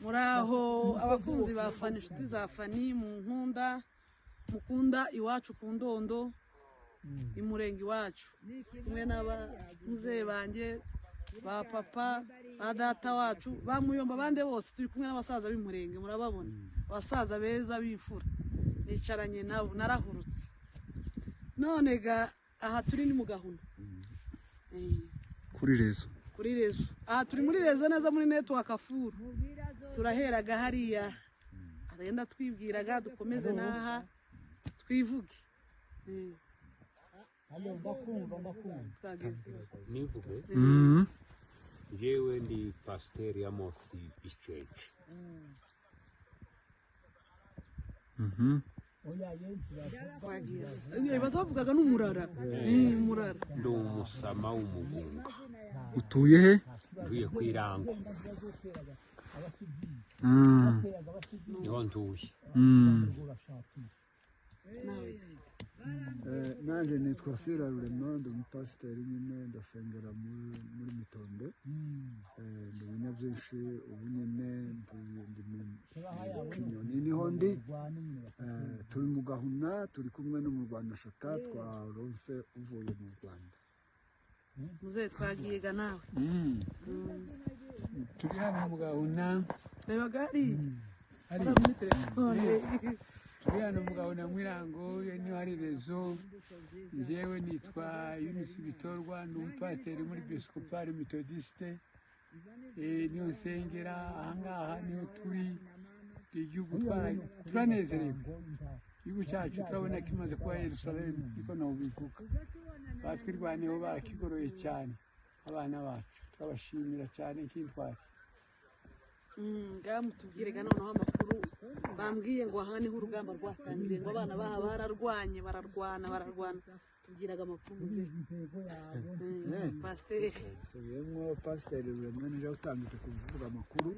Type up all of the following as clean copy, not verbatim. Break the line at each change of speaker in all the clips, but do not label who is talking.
muraho abakunzi ba Fani, inshuti za Fani mu nkunda mukunda iwacu ku Ndondo imurenge iwacu, kumwe n'abamuzeyi banjye ba papa ba data wacu ba Muyomba, bande bose turi kumwe n'abasaza b'imurenge, murababona abasaza beza b'imfura, nicaranye nabo narahurutse. None ga aha turi ni mu Gahuna
kuri rezo,
aha turi muri rezo neza muri network Furu, turaheraga hariya arenda twibwiraga dukomeze naha twivuge.
Nivuge jewe ndi Pasiteri Amos Iceje.
bazavugaga n'umurara murara,
ndi umusama w'umugunga.
utuye he?
Ntuye ku Irango, niho ntuye.
Nanje nitwa Sira Rurema, ndi umupasiteri nyine ndasengera muri Mitonde, ndi umunyabyinshi ubu nyine ndi mu Kinyoni niho ndi. Turi mu Gahuna, turi kumwe n'umurwanashyaka twaronse uvuye mu Rwanda.
muze twagiye nawe
turi hano mu Gahuna,
reba gari
hari
muri telefone.
turi hano mu Gahuna mu Irango, niho hari rezo. Njyewe nitwa Yunisi Bitorwa, ndi umupasiteri muri Episcopal Methodiste, niho nsengera. Ahangaha niho turi, igihugu turanezerewe, igihugu cyacu turabona kimaze kuba Yerusalemu, niko nabivuga. Batwirwaniyeho barakigoroye cyane, abana bacu turabashimira cyane. Nk'intwari
mutubwirega noneho amakuru bambwiye ngo aha niho urugamba rwatangiriye, ngo abana baha bararwanye bararwana, tubwiraga amakuru pasiteri.
Subiyemo Pasiteri Rurema nije utangije kuvuga amakuru.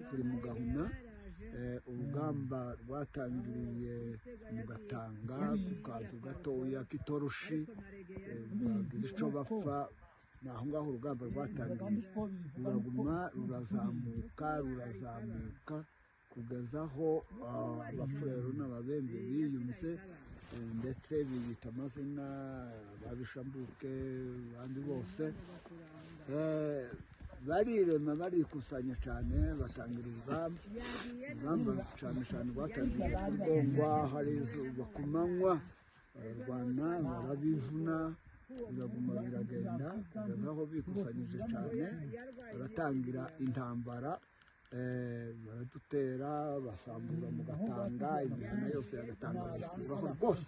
Turi mu Gahuna, urugamba rwatangiriye mu Gatanga ku kantu gatoya k'itoroshi, bagira icyo bapfa. Naho ngaho urugamba rwatangiriye, ruraguma rurazamuka kugeza aho abafurero n'ababembe biyunze, ndetse biyita amazina babishambuke abandi bose, barirema barikusanya cyane batangira urugamba cyane rwatangiriye ku Rwongwa, hari izuba ku manywa, bararwana barabivuna, biraguma biragenda kugeza aho bikusanyije cyane, baratangira intambara, baradutera basambura mu Gatanga, imihana yose ya Gatanga bayikuraho rwose.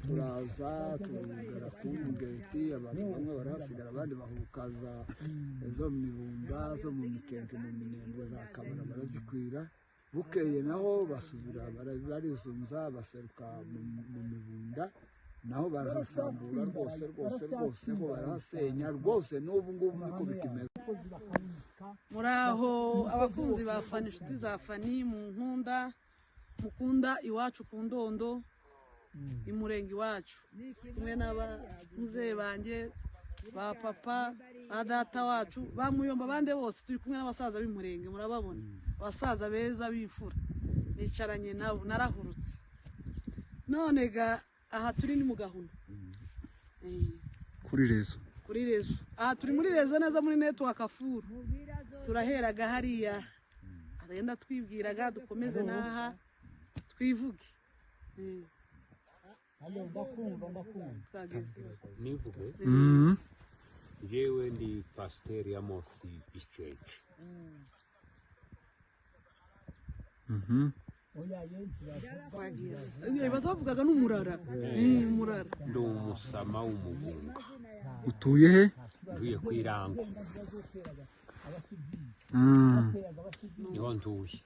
Turaza tugera ku Ngeti, abantu bamwe barahasigara, abandi bahukaza zo mu Mibumba, zo mu Mikenke, mu Minembwe za Kabara barazikwira. Bukeye naho basubira barizunza baseruka mu Mibunda, naho barahasambura rwose ho barahasenya rwose, n'ubu ngubu niko bikimeze.
Muraho abakunzi ba Fani, inshuti za Fani mu nkunda mukunda iwacu ku Ndondo imurenge iwacu, kumwe n'abamuzeyi banjye ba papa ba data wacu ba Muyomba, bande bose turi kumwe n'abasaza b'imurenge, murababona abasaza beza b'imfura, nicaranye nabo narahurutse. None ga aha turi ni mu Gahuna
kuri rezo,
aha turi muri rezo neza muri network Furu, turaheraga hariya arenda twibwiraga dukomeze naha twivuge.
Nivuge jewe ndi Pasiteri Amos Iceje.
bazavugaga n'umurara murara,
Ndi umusama w'umugunga.
utuye he?
Ntuye ku Irango, niho ntuye.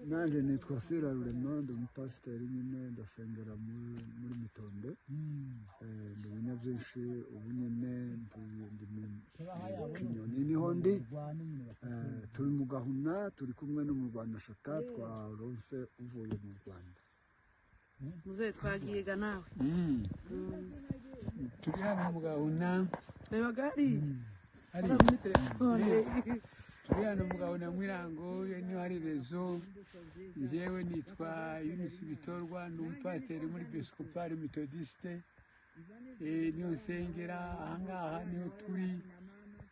Nanje nitwa Sira Rurema, ndi umupasiteri nyine ndasengera muri Mitonde, ndi umunyabyinshi ubu nyine ndi mu Kinyoni niho ndi. Turi mu Gahuna, turi kumwe n'umurwanashyaka twaronse uvuye mu Rwanda.
muze twagiye nawe
turi hano mu Gahuna,
reba gari
hari
muri telefone
turi hano mugabo na mwirango niho hari rezo njyewe nitwa Yunisi Bitorwa ni umupateri muri Episcopal Methodiste niyo nsengera ahangaha niho turi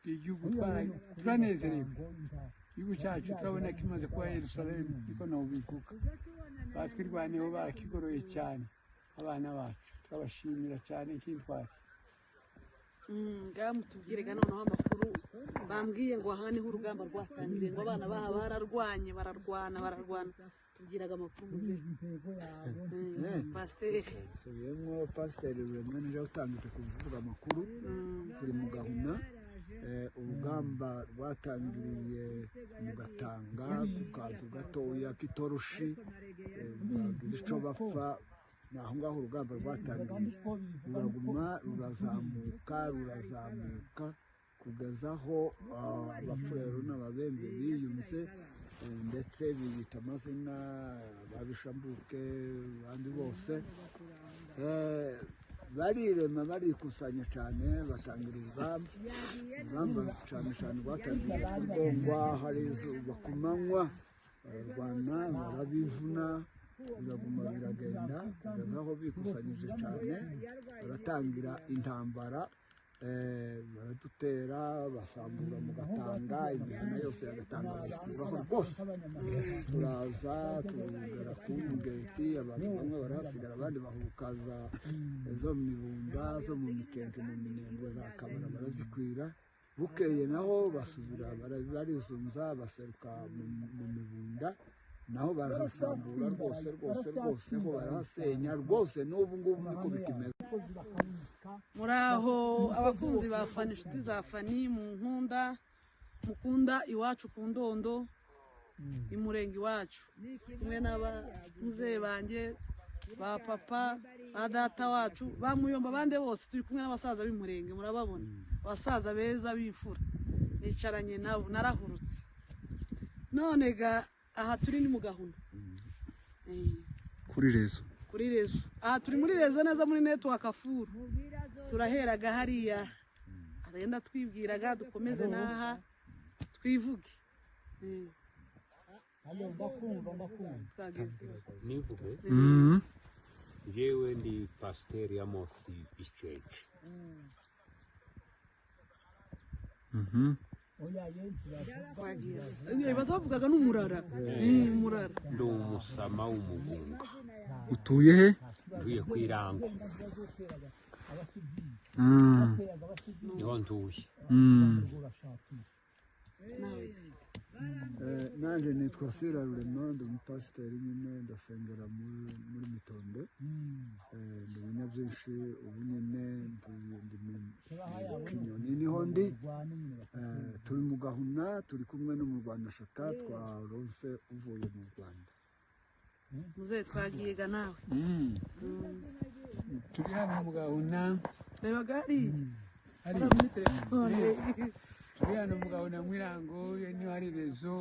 igihugu turanezerewe igihugu cyacu turabona kimaze kuba Yerusalemu niko nabivuga batwirwaniyeho barakigoroye cyane abana bacu turabashimira cyane nk'intwari
mutubwire noneho amakuru bambwiye ngo aha niho urugamba rwatangiriye ngo abana baha bararwanye bararwana tubwiraga amakuru pasiteri
subiyemo pasiteri Ruremeni uje utangije kuvuga amakuru turi mu Gahuna urugamba rwatangiriye mu Gatanga ku kantu gatoya k'itoroshi bagira icyo bapfa naho ngaho urugamba rwatangiriye ruraguma rurazamuka kugeza aho abafurero n'ababembe biyunze ndetse biyita amazina babishambuke abandi bose barirema barikusanya cyane batangira urugamba cyane rwatangiriye ku Rwongwa hari izuba ku manywa bararwana barabivuna biraguma biragenda kugeza aho bikusanyije cyane baratangira intambara baradutera basambura mu Gatanga imihana yose ya Gatanga bayikuraho rwose turaza tugera ku Ngeti abantu bamwe barahasigara abandi bahukaza zo mu Mibunda zo mu Mikenke mu Minembwe za Kabara barazikwira bukeye naho basubira barizunza baseruka mu Mibunda naho barahasambura rwose ho barahasenya rwose n'ubu ngubu niko bikimeze
muraho abakunzi ba Fani inshuti za Fani mu nkunda mukunda iwacu ku Ndondo imurenge iwacu kumwe n'abamuzeyi banjye ba papa ba data wacu ba Muyomba bande bose turi kumwe n'abasaza b'imurenge murababona abasaza beza bifura nicaranye nabo narahurutse none ga aha turi ni mu Gahuna
kuri rezo
aha turi muri rezo neza muri network Furu turaheraga hariya agenda twibwiraga dukomeze n'aha twivuge
nivuge jewe ndi pasiteri Amosi Bicheche
bazavugaga n'umurara
ndi umusama w'umugunga
utuye he
ntuye ku Irango niho ntuye
nanjye nitwa Sira Rurema ndi umupasiteri nyine ndasengera muri Mitonde ndi Munyabyinshi ubu nyine ndi mu Kinyoni niho ndi turi mu Gahuna turi kumwe n'umurwanashyaka twaronse uvuye mu Rwanda
muzehe twagiyega nawe
turi hano mu Gahuna
reba gari
hari
muri telefone
turi hano mu Gahuna mwirango niho hari rezo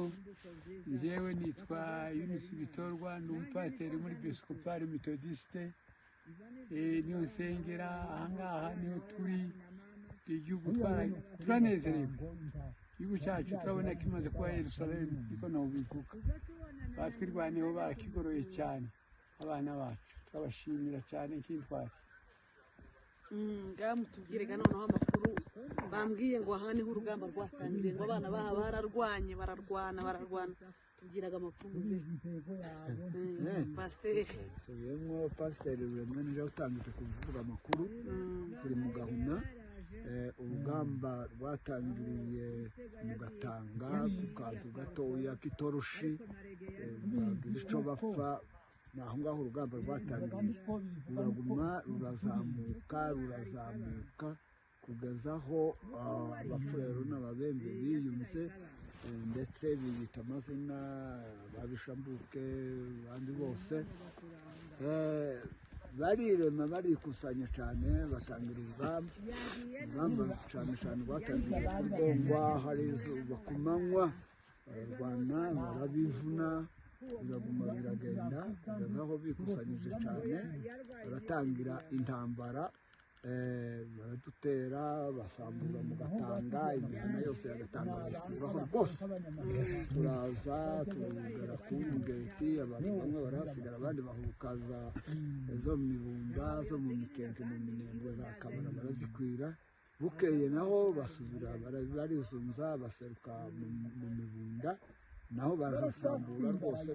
njyewe nitwa Yunisi Bitorwa ni umupateri muri Episcopal Methodiste niyo nsengera ahangaha niho turi igihugu turanezerewe igihugu cyacu turabona kimaze kuba Yerusalemu niko nabivuga batwirwaniyeho barakigoroye cyane abana bacu turabashimira cyane nk'intwari
mutubwire noneho amakuru bambwiye ngo aha niho urugamba rwatangiriye ngo abana baha bararwanye bararwana tubwiraga amakuru pasiteri
subiyemo pasiteri Ruremeni uje utangije kuvuga amakuru turi mu Gahuna urugamba rwatangiriye mu Gatanga ku kantu gatoya k'itoroshi bagira icyo bapfa naho ngaho urugamba rwatangiriye ruraguma rurazamuka kugeza aho abafurero n'ababembe biyunze ndetse biyita amazina babishambuke abandi bose barirema barikusanya cyane batangira urugamba cyane rwatangiriye ku Rwongwa hari izuba ku manywa bararwana barabivuna biraguma biragenda kugeza aho bikusanyije cyane baratangira intambara baradutera basambura mu Gatanga, imihana yose ya Gatanga bayikuraho rwose. Turaza tugera ku Ngeti, abantu bamwe barahasigara abandi bahukaza zo mu Mibunda, zo mu Mikente, mu Minembwe za Kabara barazikwira. Bukeye naho basubira barizunza baseruka mu Mibunda, naho barahasambura rwose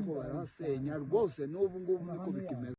ho barahasenya rwose. N'ubu ngubu niko bikimeze.